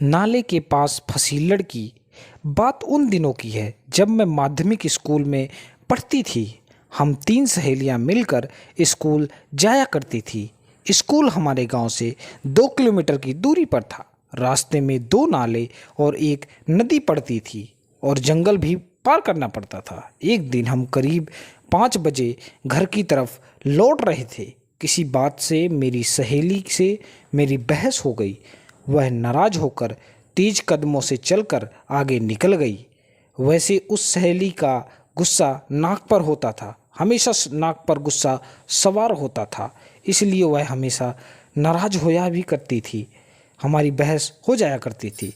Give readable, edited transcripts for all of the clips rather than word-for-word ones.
नाले के पास फंसी लड़की। बात उन दिनों की है जब मैं माध्यमिक स्कूल में पढ़ती थी। हम 3 सहेलियां मिलकर स्कूल जाया करती थी। स्कूल हमारे गांव से 2 किलोमीटर की दूरी पर था। रास्ते में 2 नाले और एक नदी पड़ती थी और जंगल भी पार करना पड़ता था। एक दिन हम करीब 5 बजे घर की तरफ लौट रहे थे। किसी बात से मेरी सहेली से मेरी बहस हो गई। वह नाराज होकर तेज कदमों से चलकर आगे निकल गई। वैसे उस सहेली का गुस्सा नाक पर होता था, हमेशा नाक पर गुस्सा सवार होता था, इसलिए वह हमेशा नाराज होया भी करती थी। हमारी बहस हो जाया करती थी।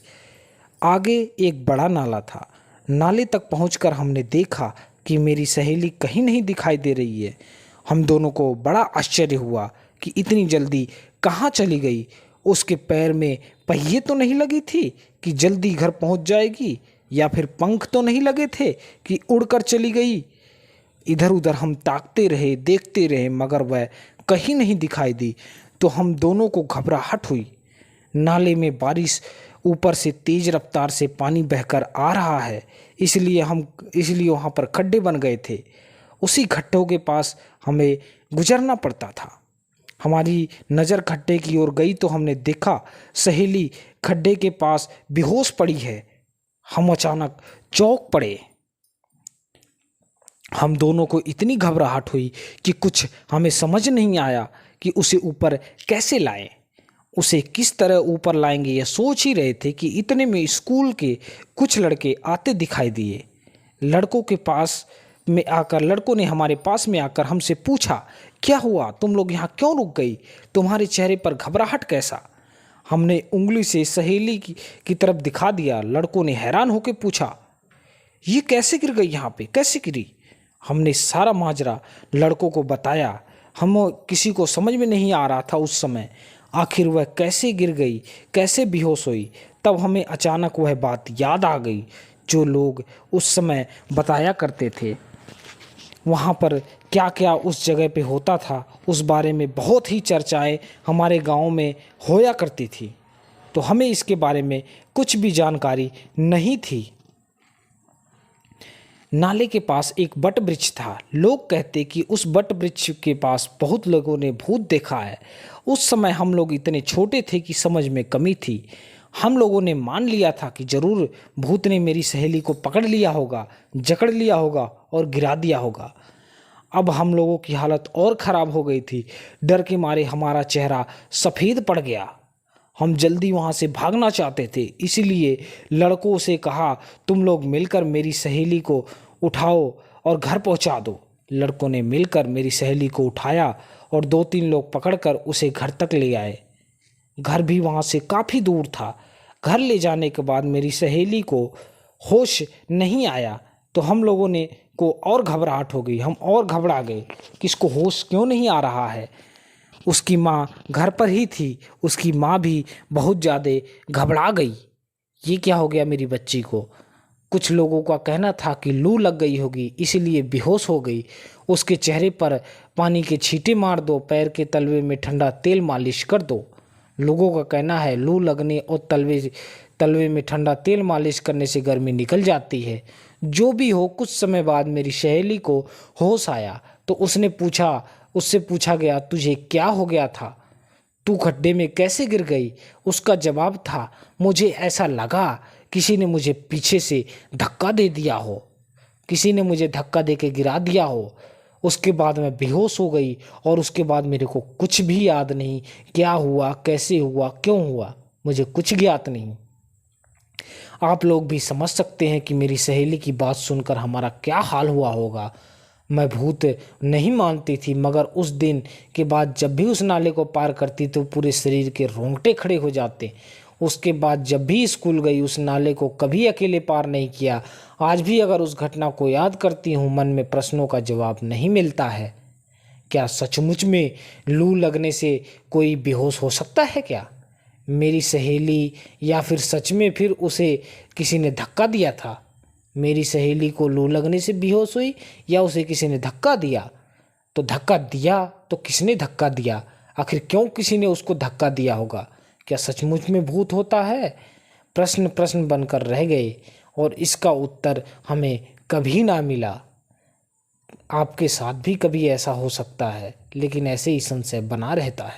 आगे एक बड़ा नाला था। नाले तक पहुंचकर हमने देखा कि मेरी सहेली कहीं नहीं दिखाई दे रही है। हम दोनों को बड़ा आश्चर्य हुआ कि इतनी जल्दी कहाँ चली गई। उसके पैर में पहिए तो नहीं लगी थी कि जल्दी घर पहुंच जाएगी, या फिर पंख तो नहीं लगे थे कि उड़कर चली गई। इधर उधर हम ताकते रहे, देखते रहे, मगर वह कहीं नहीं दिखाई दी। तो हम दोनों को घबराहट हुई। नाले में बारिश ऊपर से तेज रफ्तार से पानी बहकर आ रहा है, इसलिए वहाँ पर खड्डे बन गए थे। उसी खड्डों के पास हमें गुजरना पड़ता था। हमारी नज़र खड्डे की ओर गई तो हमने देखा सहेली खड्डे के पास बेहोश पड़ी है। हम अचानक चौंक पड़े। हम दोनों को इतनी घबराहट हुई कि कुछ हमें समझ नहीं आया कि उसे ऊपर कैसे लाएं। उसे किस तरह ऊपर लाएंगे यह सोच ही रहे थे कि इतने में स्कूल के कुछ लड़के आते दिखाई दिए। लड़कों ने हमारे पास में आकर हमसे पूछा, क्या हुआ, तुम लोग यहाँ क्यों रुक गई, तुम्हारे चेहरे पर घबराहट कैसा। हमने उंगली से सहेली की तरफ दिखा दिया। लड़कों ने हैरान होकर पूछा, ये कैसे गिर गई, यहाँ पे कैसे गिरी। हमने सारा माजरा लड़कों को बताया। हम किसी को समझ में नहीं आ रहा था उस समय आखिर वह कैसे गिर गई, कैसे बेहोश हुई। तब हमें अचानक वह बात याद आ गई जो लोग उस समय बताया करते थे। वहाँ पर क्या क्या उस जगह पे होता था, उस बारे में बहुत ही चर्चाएं हमारे गांव में होया करती थी। तो हमें इसके बारे में कुछ भी जानकारी नहीं थी। नाले के पास एक बट वृक्ष था। लोग कहते कि उस बट वृक्ष के पास बहुत लोगों ने भूत देखा है। उस समय हम लोग इतने छोटे थे कि समझ में कमी थी। हम लोगों ने मान लिया था कि जरूर भूत ने मेरी सहेली को पकड़ लिया होगा, जकड़ लिया होगा और गिरा दिया होगा। अब हम लोगों की हालत और ख़राब हो गई थी। डर के मारे हमारा चेहरा सफ़ेद पड़ गया। हम जल्दी वहाँ से भागना चाहते थे, इसीलिए लड़कों से कहा, तुम लोग मिलकर मेरी सहेली को उठाओ और घर पहुँचा दो। लड़कों ने मिलकर मेरी सहेली को उठाया और 2-3 लोग पकड़कर उसे घर तक ले आए। घर भी वहाँ से काफ़ी दूर था। घर ले जाने के बाद मेरी सहेली को होश नहीं आया तो हम लोगों ने को और घबराहट हो गई। हम और घबरा गए कि इसको होश क्यों नहीं आ रहा है। उसकी माँ घर पर ही थी। उसकी माँ भी बहुत ज़्यादा घबरा गई, ये क्या हो गया मेरी बच्ची को। कुछ लोगों का कहना था कि लू लग गई होगी, इसलिए बेहोश हो गई। उसके चेहरे पर पानी के छींटे मार दो, पैर के तलवे में ठंडा तेल मालिश कर दो। लोगों का कहना है लू लगने और तलवे में ठंडा तेल मालिश करने से गर्मी निकल जाती है। जो भी हो, कुछ समय बाद मेरी सहेली को होश आया तो उससे पूछा गया, तुझे क्या हो गया था, तू खड्डे में कैसे गिर गई। उसका जवाब था, मुझे ऐसा लगा किसी ने मुझे पीछे से धक्का दे दिया हो, किसी ने मुझे धक्का दे के गिरा दिया हो। उसके बाद मैं बेहोश हो गई और उसके बाद मेरे को कुछ भी याद नहीं, क्या हुआ, कैसे हुआ, क्यों हुआ, मुझे कुछ ज्ञात नहीं। आप लोग भी समझ सकते हैं कि मेरी सहेली की बात सुनकर हमारा क्या हाल हुआ होगा। मैं भूत नहीं मानती थी, मगर उस दिन के बाद जब भी उस नाले को पार करती तो पूरे शरीर के रोंगटे खड़े हो जाते। उसके बाद जब भी स्कूल गई उस नाले को कभी अकेले पार नहीं किया। आज भी अगर उस घटना को याद करती हूँ, मन में प्रश्नों का जवाब नहीं मिलता है। क्या सचमुच में लू लगने से कोई बेहोश हो सकता है क्या, मेरी सहेली, या फिर सच में फिर उसे किसी ने धक्का दिया था। मेरी सहेली को लू लगने से बेहोश हुई या उसे किसी ने धक्का दिया। तो धक्का दिया तो किसने धक्का दिया, आखिर क्यों किसी ने उसको धक्का दिया होगा। क्या सचमुच में भूत होता है। प्रश्न प्रश्न बनकर रह गए और इसका उत्तर हमें कभी ना मिला। आपके साथ भी कभी ऐसा हो सकता है, लेकिन ऐसे ही संशय बना रहता है।